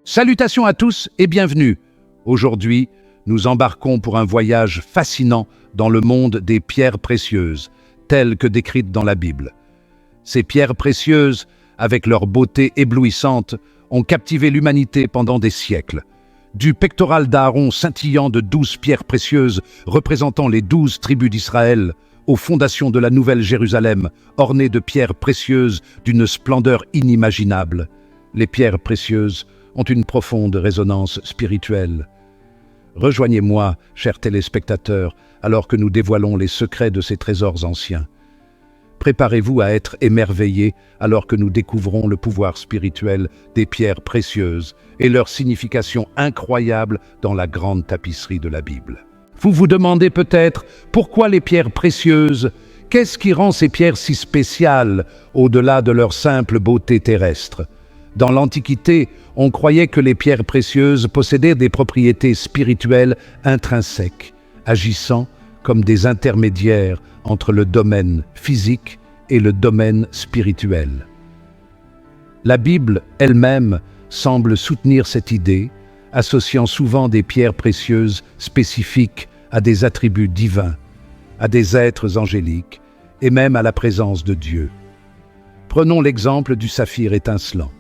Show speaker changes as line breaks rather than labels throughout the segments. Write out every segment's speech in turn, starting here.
Salutations à tous et bienvenue. Aujourd'hui, nous embarquons pour un voyage fascinant dans le monde des pierres précieuses, telles que décrites dans la Bible. Ces pierres précieuses, avec leur beauté éblouissante, ont captivé l'humanité pendant des siècles. Du pectoral d'Aaron scintillant de 12 pierres précieuses représentant les 12 tribus d'Israël, aux fondations de la Nouvelle Jérusalem, ornées de pierres précieuses d'une splendeur inimaginable. Les pierres précieuses ont une profonde résonance spirituelle. Rejoignez-moi, chers téléspectateurs, alors que nous dévoilons les secrets de ces trésors anciens. Préparez-vous à être émerveillés alors que nous découvrons le pouvoir spirituel des pierres précieuses et leur signification incroyable dans la grande tapisserie de la Bible. Vous vous demandez peut-être pourquoi les pierres précieuses? Qu'est-ce qui rend ces pierres si spéciales au-delà de leur simple beauté terrestre? Dans l'Antiquité, on croyait que les pierres précieuses possédaient des propriétés spirituelles intrinsèques, agissant comme des intermédiaires entre le domaine physique et le domaine spirituel. La Bible elle-même semble soutenir cette idée, associant souvent des pierres précieuses spécifiques à des attributs divins, à des êtres angéliques et même à la présence de Dieu. Prenons l'exemple du saphir étincelant,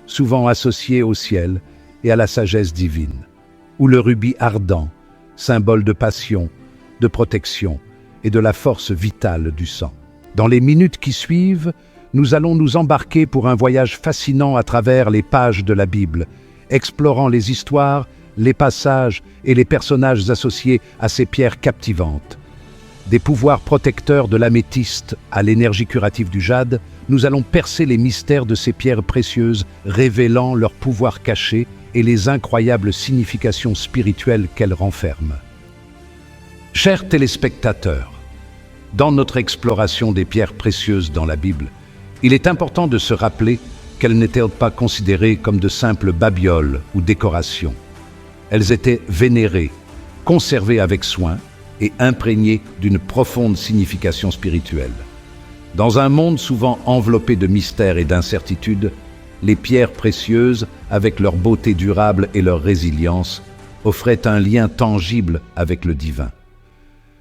souvent associé au ciel et à la sagesse divine, ou le rubis ardent, symbole de passion, de protection et de la force vitale du sang. Dans les minutes qui suivent, nous allons nous embarquer pour un voyage fascinant à travers les pages de la Bible, explorant les histoires, les passages et les personnages associés à ces pierres captivantes. Des pouvoirs protecteurs de l'améthyste à l'énergie curative du jade, nous allons percer les mystères de ces pierres précieuses, révélant leurs pouvoirs cachés et les incroyables significations spirituelles qu'elles renferment. Chers téléspectateurs, dans notre exploration des pierres précieuses dans la Bible, il est important de se rappeler qu'elles n'étaient pas considérées comme de simples babioles ou décorations. Elles étaient vénérées, conservées avec soin et imprégnées d'une profonde signification spirituelle. Dans un monde souvent enveloppé de mystères et d'incertitudes, les pierres précieuses, avec leur beauté durable et leur résilience, offraient un lien tangible avec le divin.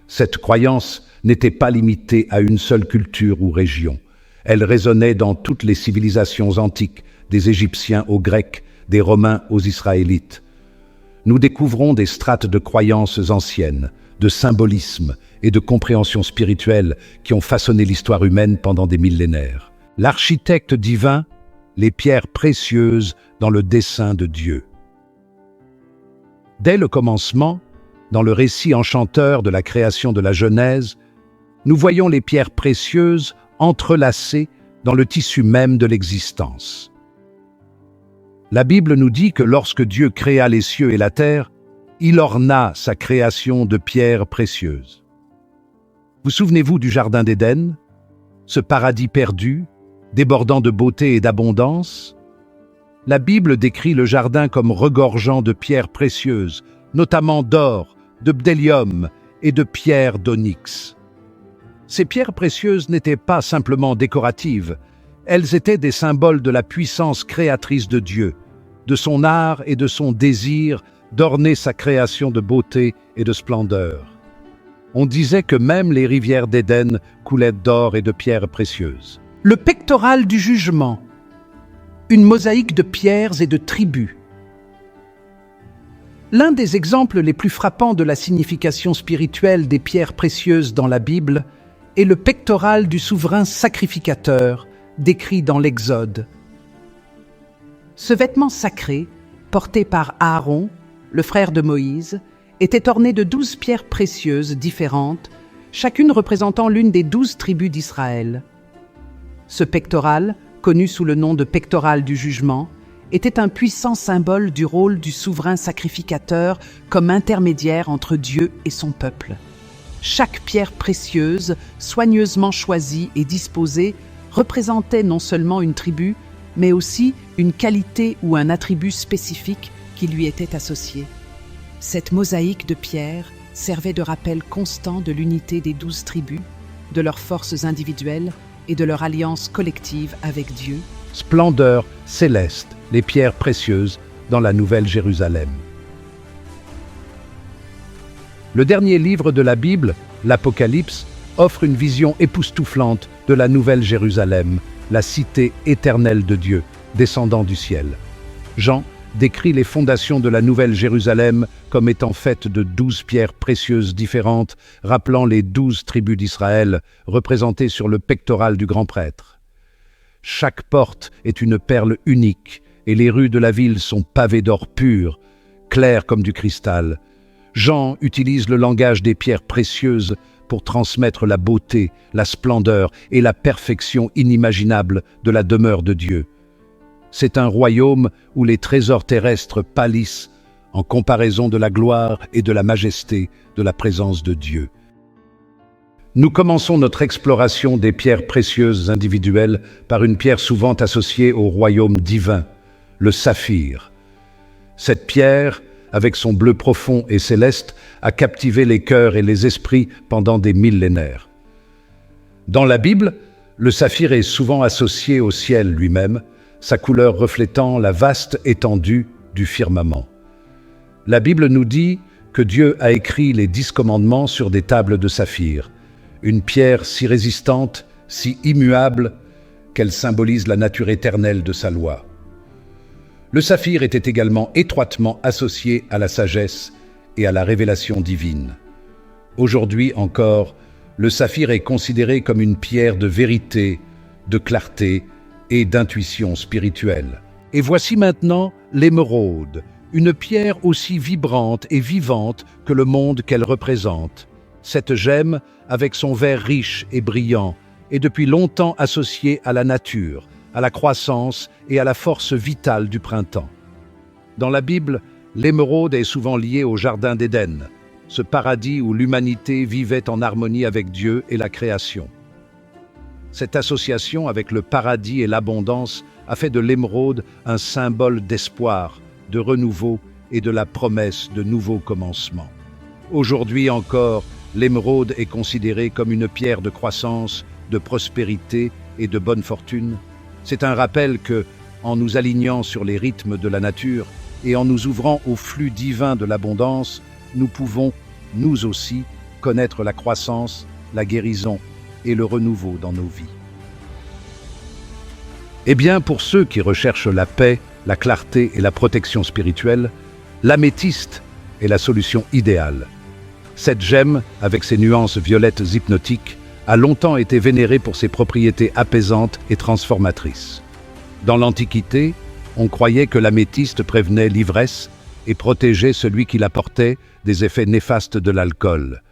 Cette croyance n'était pas limitée à une seule culture ou région. Elle résonnait dans toutes les civilisations antiques, des Égyptiens aux Grecs, des Romains aux Israélites. Nous découvrons des strates de croyances anciennes, de symbolisme et de compréhension spirituelle qui ont façonné l'histoire humaine pendant des millénaires. L'architecte divin, les pierres précieuses dans le dessein de Dieu. Dès le commencement, dans le récit enchanteur de la création de la Genèse, nous voyons les pierres précieuses entrelacées dans le tissu même de l'existence. La Bible nous dit que lorsque Dieu créa les cieux et la terre, il orna sa création de pierres précieuses. Vous souvenez-vous du Jardin d'Éden, ce paradis perdu, débordant de beauté et d'abondance? La Bible décrit le jardin comme regorgeant de pierres précieuses, notamment d'or, de bdellium et de pierres d'onyx. Ces pierres précieuses n'étaient pas simplement décoratives, elles étaient des symboles de la puissance créatrice de Dieu, de son art et de son désir d'orner sa création de beauté et de splendeur. On disait que même les rivières d'Éden coulaient d'or et de pierres précieuses. Le pectoral du jugement, une mosaïque de pierres et de tribus. L'un des exemples les plus frappants de la signification spirituelle des pierres précieuses dans la Bible est le pectoral du souverain sacrificateur, décrit dans l'Exode. Ce vêtement sacré, porté par Aaron, le frère de Moïse, était orné de 12 pierres précieuses différentes, chacune représentant l'une des 12 tribus d'Israël. Ce pectoral, connu sous le nom de pectoral du jugement, était un puissant symbole du rôle du souverain sacrificateur comme intermédiaire entre Dieu et son peuple. Chaque pierre précieuse, soigneusement choisie et disposée, représentait non seulement une tribu, mais aussi une qualité ou un attribut spécifique qui lui était associé. Cette mosaïque de pierres servait de rappel constant de l'unité des 12 tribus, de leurs forces individuelles et de leur alliance collective avec Dieu. Splendeur céleste, les pierres précieuses dans la Nouvelle Jérusalem. Le dernier livre de la Bible, l'Apocalypse, offre une vision époustouflante de la Nouvelle Jérusalem, la cité éternelle de Dieu, descendant du ciel. Jean décrit les fondations de la Nouvelle Jérusalem comme étant faites de 12 pierres précieuses différentes, rappelant les 12 tribus d'Israël, représentées sur le pectoral du grand prêtre. Chaque porte est une perle unique, et les rues de la ville sont pavées d'or pur, clair comme du cristal. Jean utilise le langage des pierres précieuses pour transmettre la beauté, la splendeur et la perfection inimaginable de la demeure de Dieu. C'est un royaume où les trésors terrestres pâlissent en comparaison de la gloire et de la majesté de la présence de Dieu. Nous commençons notre exploration des pierres précieuses individuelles par une pierre souvent associée au royaume divin, le saphir. Cette pierre, avec son bleu profond et céleste, a captivé les cœurs et les esprits pendant des millénaires. Dans la Bible, le saphir est souvent associé au ciel lui-même, sa couleur reflétant la vaste étendue du firmament. La Bible nous dit que Dieu a écrit les 10 commandements sur des tables de saphir, une pierre si résistante, si immuable, qu'elle symbolise la nature éternelle de sa loi. Le saphir était également étroitement associé à la sagesse et à la révélation divine. Aujourd'hui encore, le saphir est considéré comme une pierre de vérité, de clarté et d'intuition spirituelle. Et voici maintenant l'émeraude, une pierre aussi vibrante et vivante que le monde qu'elle représente. Cette gemme, avec son vert riche et brillant, est depuis longtemps associée à la nature, à la croissance et à la force vitale du printemps. Dans la Bible, l'émeraude est souvent liée au Jardin d'Éden, ce paradis où l'humanité vivait en harmonie avec Dieu et la création. Cette association avec le paradis et l'abondance a fait de l'émeraude un symbole d'espoir, de renouveau et de la promesse de nouveaux commencements. Aujourd'hui encore, l'émeraude est considérée comme une pierre de croissance, de prospérité et de bonne fortune. C'est un rappel que, en nous alignant sur les rythmes de la nature et en nous ouvrant au flux divin de l'abondance, nous pouvons, nous aussi, connaître la croissance, la guérison et le renouveau dans nos vies. Eh bien, pour ceux qui recherchent la paix, la clarté et la protection spirituelle, l'améthyste est la solution idéale. Cette gemme, avec ses nuances violettes hypnotiques, a longtemps été vénérée pour ses propriétés apaisantes et transformatrices. Dans l'Antiquité, on croyait que l'améthyste prévenait l'ivresse et protégeait celui qui la portait des effets néfastes de l'alcool.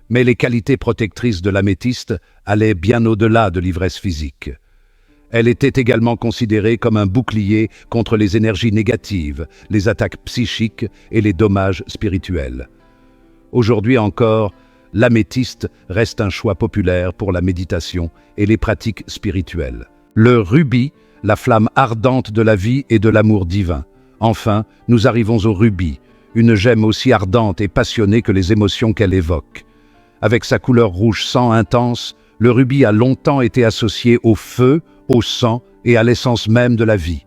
Mais les qualités protectrices de l'améthyste allaient bien au-delà de l'ivresse physique. Elle était également considérée comme un bouclier contre les énergies négatives, les attaques psychiques et les dommages spirituels. Aujourd'hui encore, l'améthyste reste un choix populaire pour la méditation et les pratiques spirituelles. Le rubis, la flamme ardente de la vie et de l'amour divin. Enfin, nous arrivons au rubis, une gemme aussi ardente et passionnée que les émotions qu'elle évoque. Avec sa couleur rouge sang intense, le rubis a longtemps été associé au feu, au sang et à l'essence même de la vie.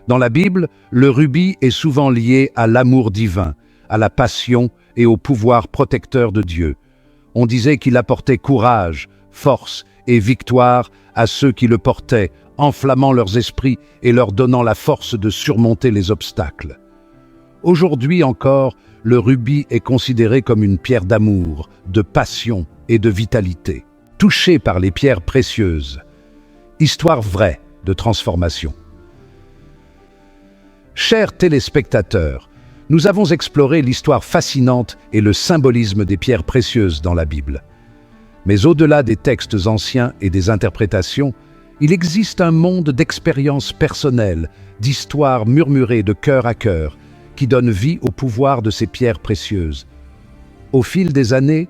Dans la Bible, le rubis est souvent lié à l'amour divin, à la passion et au pouvoir protecteur de Dieu. On disait qu'il apportait courage, force et victoire à ceux qui le portaient, enflammant leurs esprits et leur donnant la force de surmonter les obstacles. Aujourd'hui encore, le rubis est considéré comme une pierre d'amour, de passion et de vitalité. Touché par les pierres précieuses, histoire vraie de transformation. Chers téléspectateurs, nous avons exploré l'histoire fascinante et le symbolisme des pierres précieuses dans la Bible. Mais au-delà des textes anciens et des interprétations, il existe un monde d'expériences personnelles, d'histoires murmurées de cœur à cœur, qui donnent vie au pouvoir de ces pierres précieuses. Au fil des années,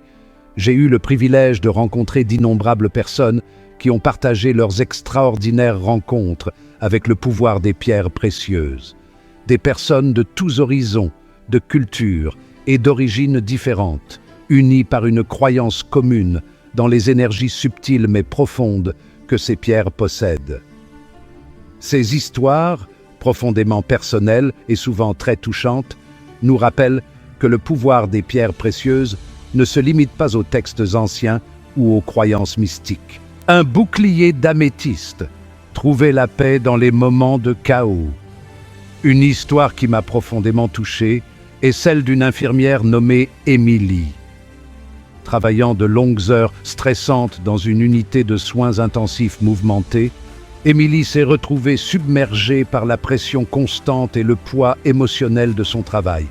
j'ai eu le privilège de rencontrer d'innombrables personnes qui ont partagé leurs extraordinaires rencontres avec le pouvoir des pierres précieuses. Des personnes de tous horizons, de cultures et d'origines différentes, unies par une croyance commune dans les énergies subtiles mais profondes que ces pierres possèdent. Ces histoires, profondément personnelle et souvent très touchante, nous rappelle que le pouvoir des pierres précieuses ne se limite pas aux textes anciens ou aux croyances mystiques. Un bouclier d'améthyste. Trouver la paix dans les moments de chaos. Une histoire qui m'a profondément touché est celle d'une infirmière nommée Émilie. Travaillant de longues heures stressantes dans une unité de soins intensifs mouvementés, Émilie s'est retrouvée submergée par la pression constante et le poids émotionnel de son travail.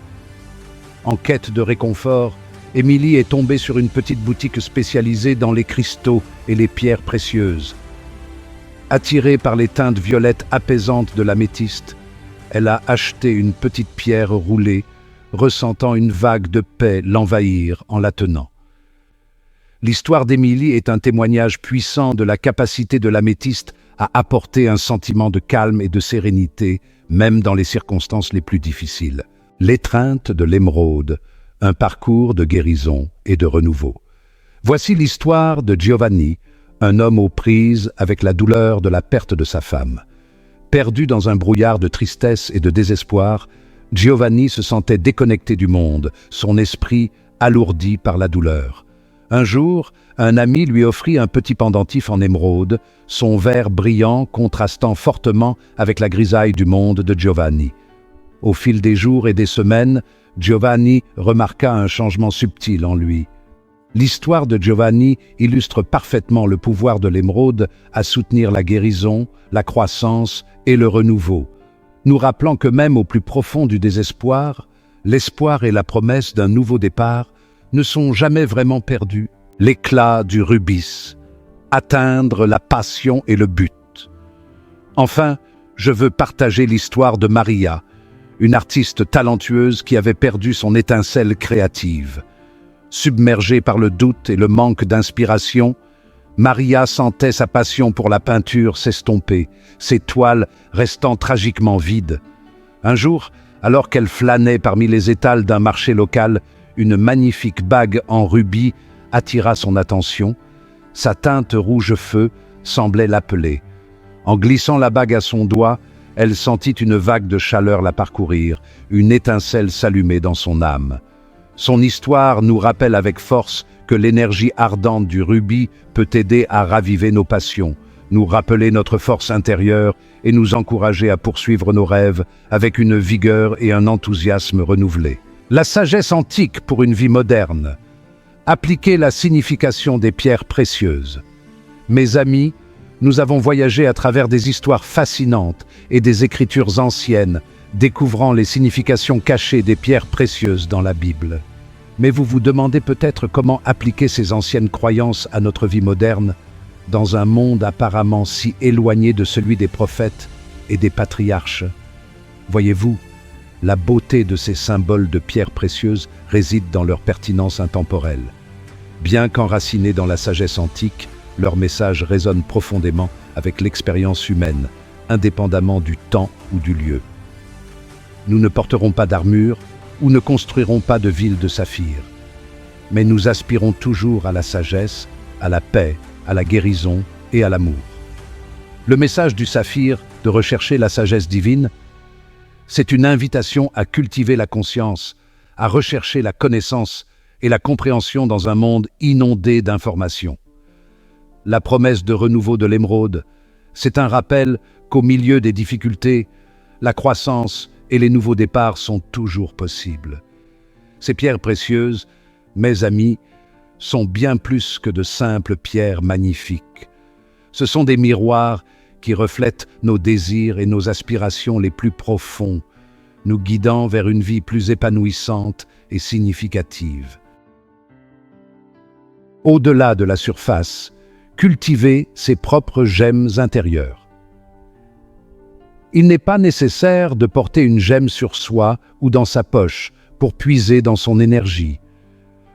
En quête de réconfort, Émilie est tombée sur une petite boutique spécialisée dans les cristaux et les pierres précieuses. Attirée par les teintes violettes apaisantes de l'améthyste, elle a acheté une petite pierre roulée, ressentant une vague de paix l'envahir en la tenant. L'histoire d'Émilie est un témoignage puissant de la capacité de l'améthyste à apporter un sentiment de calme et de sérénité, même dans les circonstances les plus difficiles. L'étreinte de l'émeraude, un parcours de guérison et de renouveau. Voici l'histoire de Giovanni, un homme aux prises avec la douleur de la perte de sa femme. Perdu dans un brouillard de tristesse et de désespoir, Giovanni se sentait déconnecté du monde, son esprit alourdi par la douleur. Un jour, un ami lui offrit un petit pendentif en émeraude, son verre brillant contrastant fortement avec la grisaille du monde de Giovanni. Au fil des jours et des semaines, Giovanni remarqua un changement subtil en lui. L'histoire de Giovanni illustre parfaitement le pouvoir de l'émeraude à soutenir la guérison, la croissance et le renouveau, nous rappelant que même au plus profond du désespoir, l'espoir et la promesse d'un nouveau départ ne sont jamais vraiment perdus. L'éclat du rubis, atteindre la passion et le but. Enfin, je veux partager l'histoire de Maria, une artiste talentueuse qui avait perdu son étincelle créative. Submergée par le doute et le manque d'inspiration, Maria sentait sa passion pour la peinture s'estomper, ses toiles restant tragiquement vides. Un jour, alors qu'elle flânait parmi les étals d'un marché local, une magnifique bague en rubis attira son attention. Sa teinte rouge feu semblait l'appeler. En glissant la bague à son doigt, elle sentit une vague de chaleur la parcourir, une étincelle s'allumer dans son âme. Son histoire nous rappelle avec force que l'énergie ardente du rubis peut aider à raviver nos passions, nous rappeler notre force intérieure et nous encourager à poursuivre nos rêves avec une vigueur et un enthousiasme renouvelés. La sagesse antique pour une vie moderne. Appliquer la signification des pierres précieuses. Mes amis, nous avons voyagé à travers des histoires fascinantes et des écritures anciennes, découvrant les significations cachées des pierres précieuses dans la Bible. Mais vous vous demandez peut-être comment appliquer ces anciennes croyances à notre vie moderne, dans un monde apparemment si éloigné de celui des prophètes et des patriarches. Voyez-vous, la beauté de ces symboles de pierres précieuses réside dans leur pertinence intemporelle. Bien qu'enracinés dans la sagesse antique, leur message résonne profondément avec l'expérience humaine, indépendamment du temps ou du lieu. Nous ne porterons pas d'armure ou ne construirons pas de ville de saphir, mais nous aspirons toujours à la sagesse, à la paix, à la guérison et à l'amour. Le message du saphir de rechercher la sagesse divine, c'est une invitation à cultiver la conscience, à rechercher la connaissance et la compréhension dans un monde inondé d'informations. La promesse de renouveau de l'émeraude, c'est un rappel qu'au milieu des difficultés, la croissance et les nouveaux départs sont toujours possibles. Ces pierres précieuses, mes amis, sont bien plus que de simples pierres magnifiques. Ce sont des miroirs qui reflètent nos désirs et nos aspirations les plus profonds, nous guidant vers une vie plus épanouissante et significative. Au-delà de la surface, cultiver ses propres gemmes intérieures. Il n'est pas nécessaire de porter une gemme sur soi ou dans sa poche pour puiser dans son énergie.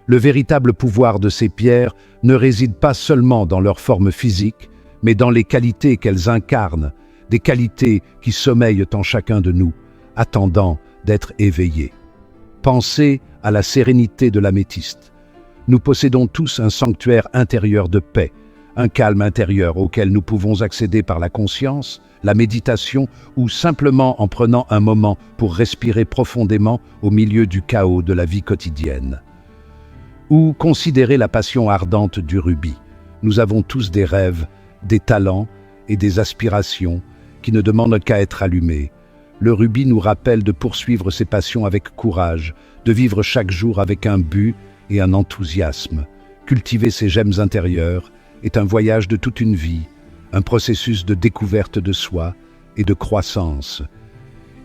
Le véritable pouvoir de ces pierres ne réside pas seulement dans leur forme physique, mais dans les qualités qu'elles incarnent, des qualités qui sommeillent en chacun de nous, attendant d'être éveillées. Pensez à la sérénité de l'améthyste. Nous possédons tous un sanctuaire intérieur de paix, un calme intérieur auquel nous pouvons accéder par la conscience, la méditation ou simplement en prenant un moment pour respirer profondément au milieu du chaos de la vie quotidienne. Ou considérer la passion ardente du rubis. Nous avons tous des rêves, des talents et des aspirations qui ne demandent qu'à être allumés. Le rubis nous rappelle de poursuivre ses passions avec courage, de vivre chaque jour avec un but et un enthousiasme. Cultiver ces gemmes intérieures est un voyage de toute une vie, un processus de découverte de soi et de croissance.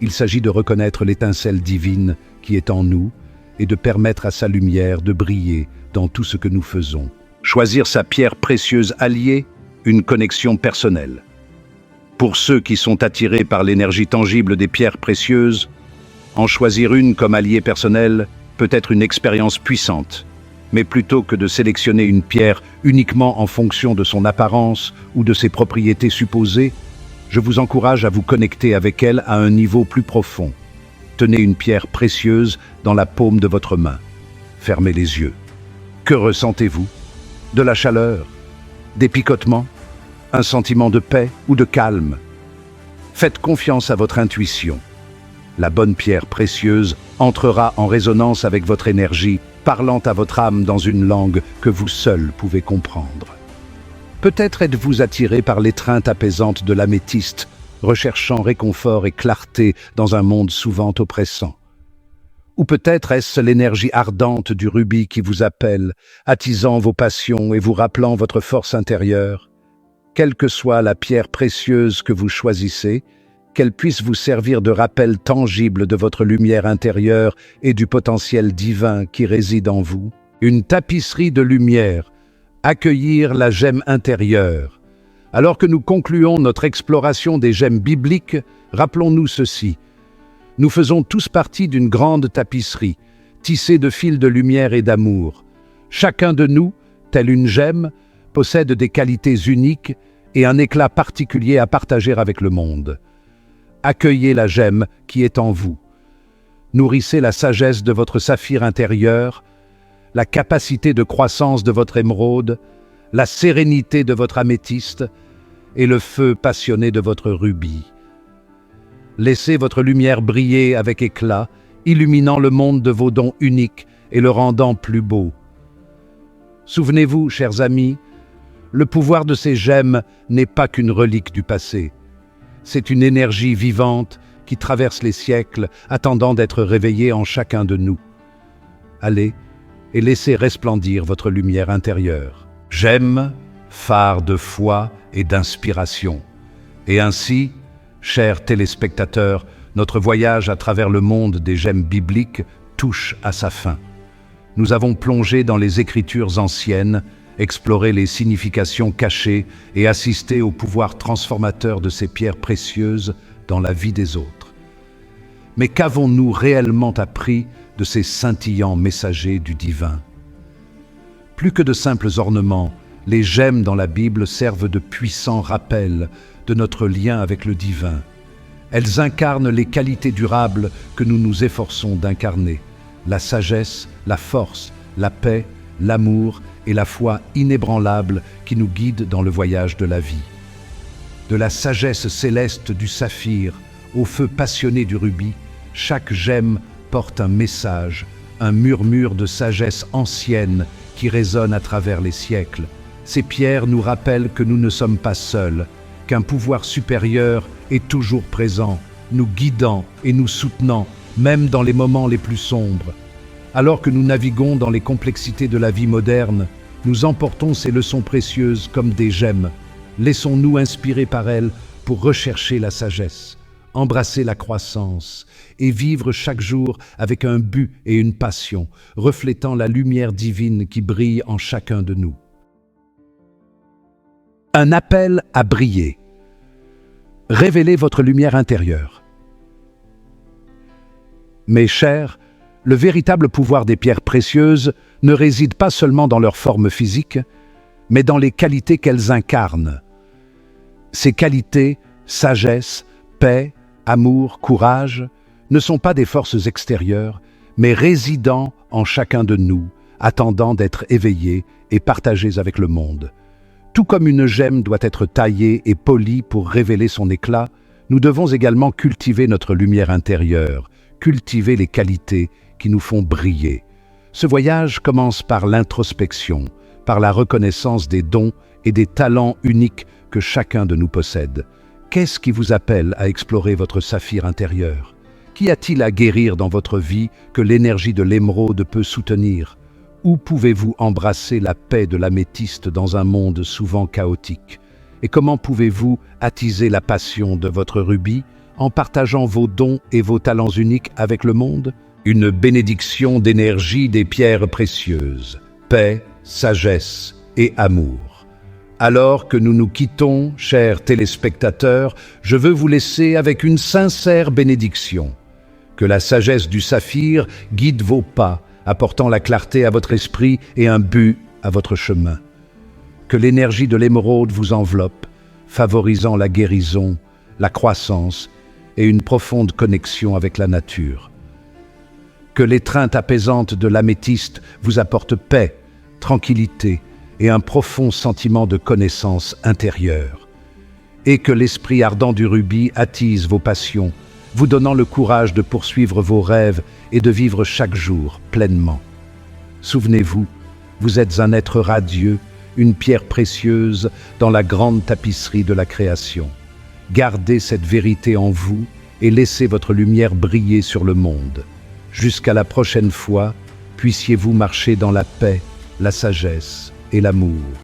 Il s'agit de reconnaître l'étincelle divine qui est en nous et de permettre à sa lumière de briller dans tout ce que nous faisons. Choisir sa pierre précieuse alliée, une connexion personnelle. Pour ceux qui sont attirés par l'énergie tangible des pierres précieuses, en choisir une comme allié personnel peut être une expérience puissante. Mais plutôt que de sélectionner une pierre uniquement en fonction de son apparence ou de ses propriétés supposées, je vous encourage à vous connecter avec elle à un niveau plus profond. Tenez une pierre précieuse dans la paume de votre main. Fermez les yeux. Que ressentez-vous? De la chaleur? Des picotements? Un sentiment de paix ou de calme? Faites confiance à votre intuition. La bonne pierre précieuse entrera en résonance avec votre énergie, parlant à votre âme dans une langue que vous seul pouvez comprendre. Peut-être êtes-vous attiré par l'étreinte apaisante de l'améthyste, recherchant réconfort et clarté dans un monde souvent oppressant. Ou peut-être est-ce l'énergie ardente du rubis qui vous appelle, attisant vos passions et vous rappelant votre force intérieure. Quelle que soit la pierre précieuse que vous choisissez, qu'elle puisse vous servir de rappel tangible de votre lumière intérieure et du potentiel divin qui réside en vous. Une tapisserie de lumière, accueillir la gemme intérieure. Alors que nous concluons notre exploration des gemmes bibliques, rappelons-nous ceci. Nous faisons tous partie d'une grande tapisserie, tissée de fils de lumière et d'amour. Chacun de nous, telle une gemme, possède des qualités uniques et un éclat particulier à partager avec le monde. Accueillez la gemme qui est en vous. Nourrissez la sagesse de votre saphir intérieur, la capacité de croissance de votre émeraude, la sérénité de votre améthyste et le feu passionné de votre rubis. Laissez votre lumière briller avec éclat, illuminant le monde de vos dons uniques et le rendant plus beau. Souvenez-vous, chers amis, le pouvoir de ces gemmes n'est pas qu'une relique du passé. C'est une énergie vivante qui traverse les siècles, attendant d'être réveillée en chacun de nous. Allez et laissez resplendir votre lumière intérieure. Gemme, phare de foi et d'inspiration. Et ainsi, chers téléspectateurs, notre voyage à travers le monde des gemmes bibliques touche à sa fin. Nous avons plongé dans les Écritures anciennes, exploré les significations cachées et assisté au pouvoir transformateur de ces pierres précieuses dans la vie des autres. Mais qu'avons-nous réellement appris de ces scintillants messagers du divin? Plus que de simples ornements, les gemmes dans la Bible servent de puissants rappels de notre lien avec le divin. Elles incarnent les qualités durables que nous nous efforçons d'incarner: la sagesse, la force, la paix, l'amour et la foi inébranlable qui nous guident dans le voyage de la vie. De la sagesse céleste du saphir au feu passionné du rubis, chaque gemme porte un message, un murmure de sagesse ancienne qui résonne à travers les siècles. Ces pierres nous rappellent que nous ne sommes pas seuls, qu'un pouvoir supérieur est toujours présent, nous guidant et nous soutenant, même dans les moments les plus sombres. Alors que nous naviguons dans les complexités de la vie moderne, nous emportons ces leçons précieuses comme des gemmes. Laissons-nous inspirer par elles pour rechercher la sagesse, embrasser la croissance et vivre chaque jour avec un but et une passion, reflétant la lumière divine qui brille en chacun de nous. Un appel à briller. Révélez votre lumière intérieure. Mes chers, le véritable pouvoir des pierres précieuses ne réside pas seulement dans leur forme physique, mais dans les qualités qu'elles incarnent. Ces qualités, sagesse, paix, amour, courage, ne sont pas des forces extérieures, mais résidant en chacun de nous, attendant d'être éveillées et partagées avec le monde. Tout comme une gemme doit être taillée et polie pour révéler son éclat, nous devons également cultiver notre lumière intérieure, cultiver les qualités qui nous font briller. Ce voyage commence par l'introspection, par la reconnaissance des dons et des talents uniques que chacun de nous possède. Qu'est-ce qui vous appelle à explorer votre saphir intérieur? Qu'y a-t-il à guérir dans votre vie que l'énergie de l'émeraude peut soutenir? Où pouvez-vous embrasser la paix de l'améthyste dans un monde souvent chaotique? Et comment pouvez-vous attiser la passion de votre rubis en partageant vos dons et vos talents uniques avec le monde? Une bénédiction d'énergie des pierres précieuses, paix, sagesse et amour. Alors que nous nous quittons, chers téléspectateurs, je veux vous laisser avec une sincère bénédiction. Que la sagesse du saphir guide vos pas, apportant la clarté à votre esprit et un but à votre chemin. Que l'énergie de l'émeraude vous enveloppe, favorisant la guérison, la croissance et une profonde connexion avec la nature. Que l'étreinte apaisante de l'améthyste vous apporte paix, tranquillité et un profond sentiment de connaissance intérieure. Et que l'esprit ardent du rubis attise vos passions, vous donnant le courage de poursuivre vos rêves et de vivre chaque jour pleinement. Souvenez-vous, vous êtes un être radieux, une pierre précieuse dans la grande tapisserie de la création. Gardez cette vérité en vous et laissez votre lumière briller sur le monde. Jusqu'à la prochaine fois, puissiez-vous marcher dans la paix, la sagesse et l'amour.